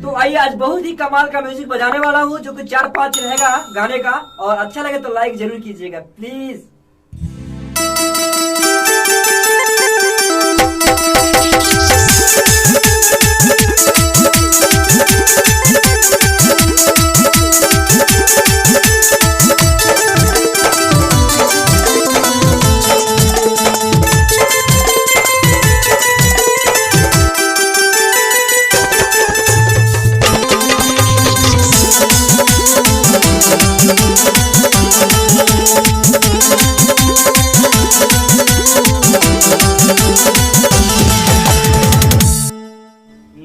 तो आइए आज बहुत ही कमाल का म्यूजिक बजाने वाला हूँ जो कि 4-5 रहेगा गाने का। और अच्छा लगे तो लाइक जरूर कीजिएगा प्लीज।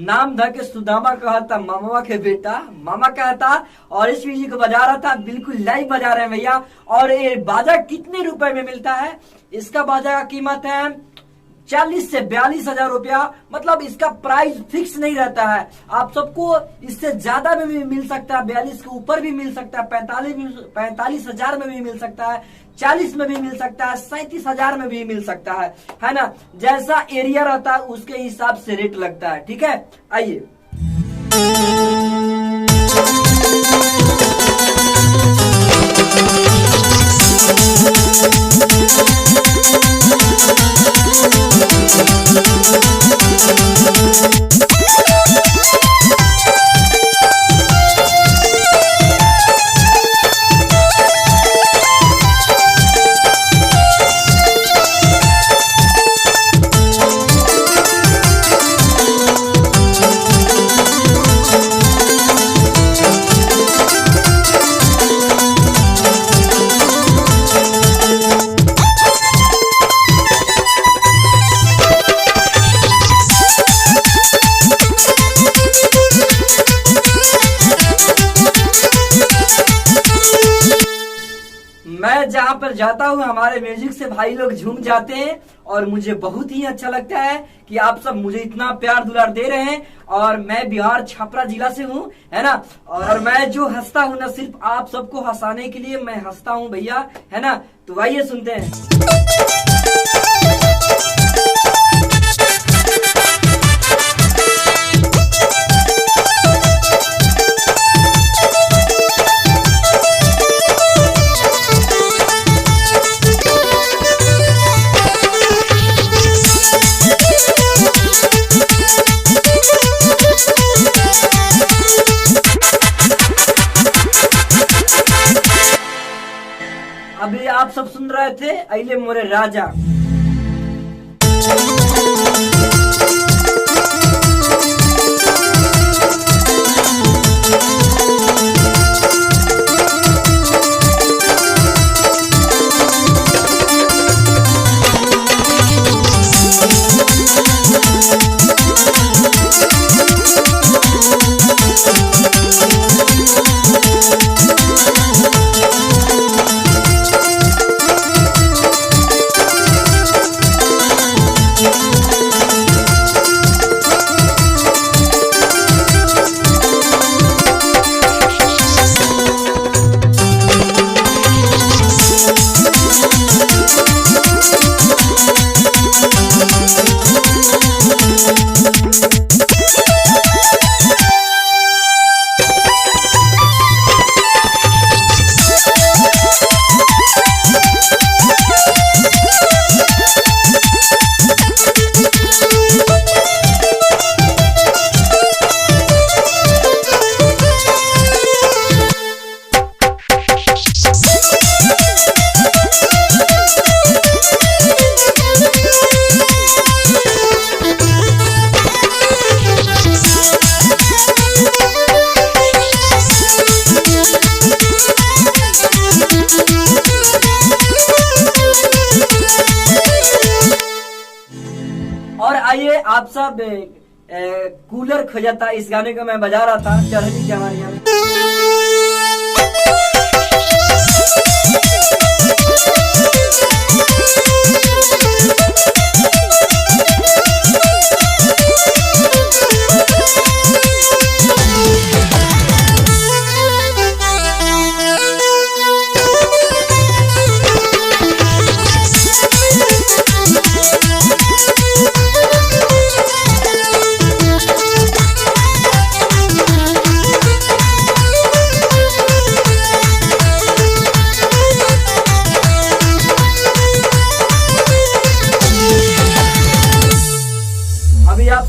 नाम धा के सुदामा कहता मामा के बेटा, मामा कहता। और इस म्यूजिक को बजा रहा था, बिल्कुल लाइव बजा रहे हैं भैया। और ये बाजा कितने रुपए में मिलता है? इसका बाजा का कीमत है 40 से 42 हजार रुपया। मतलब इसका प्राइस फिक्स नहीं रहता है, आप सबको इससे ज्यादा में भी मिल सकता है, 42 के ऊपर भी मिल सकता है, 45 हजार में भी मिल सकता है, 40 में भी मिल सकता है, 37 हजार में भी मिल सकता है ना। जैसा एरिया रहता है उसके हिसाब से रेट लगता है, ठीक है। आइए मैं जहाँ पर जाता हूँ हमारे म्यूजिक से भाई लोग झूम जाते हैं। और मुझे बहुत ही अच्छा लगता है कि आप सब मुझे इतना प्यार दुलार दे रहे हैं। और मैं बिहार छपरा जिला से हूँ, है ना। और मैं जो हंसता हूँ ना, सिर्फ आप सबको हंसाने के लिए मैं हंसता हूँ भैया, है ना। तो आइए सुनते हैं। अभी आप सब सुन रहे थे अइले मोरे राजा। और आइए आप सब कूलर खोजता इस गाने को मैं बजा रहा था, चढ़नी जवानियां।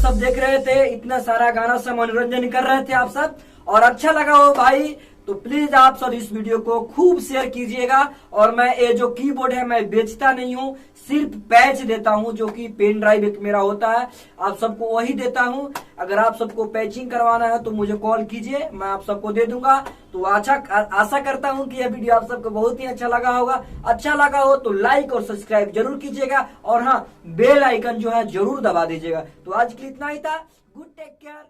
सब देख रहे थे, इतना सारा गाना से मनोरंजन कर रहे थे आप सब, और अच्छा लगा हो भाई तो प्लीज आप सब इस वीडियो को खूब शेयर कीजिएगा। और मैं ये जो कीबोर्ड है मैं बेचता नहीं हूँ, सिर्फ पैच देता हूँ, जो कि पेन ड्राइव एक मेरा होता है, आप सबको वही देता हूँ। अगर आप सबको पैचिंग करवाना है तो मुझे कॉल कीजिए, मैं आप सबको दे दूंगा। तो आशा करता हूँ कि यह वीडियो आप सबको बहुत ही अच्छा लगा होगा। अच्छा लगा हो तो लाइक और सब्सक्राइब जरूर कीजिएगा, और हाँ, बेल आइकन जो है जरूर दबा दीजिएगा। तो आज के लिए इतना ही था। Good take care.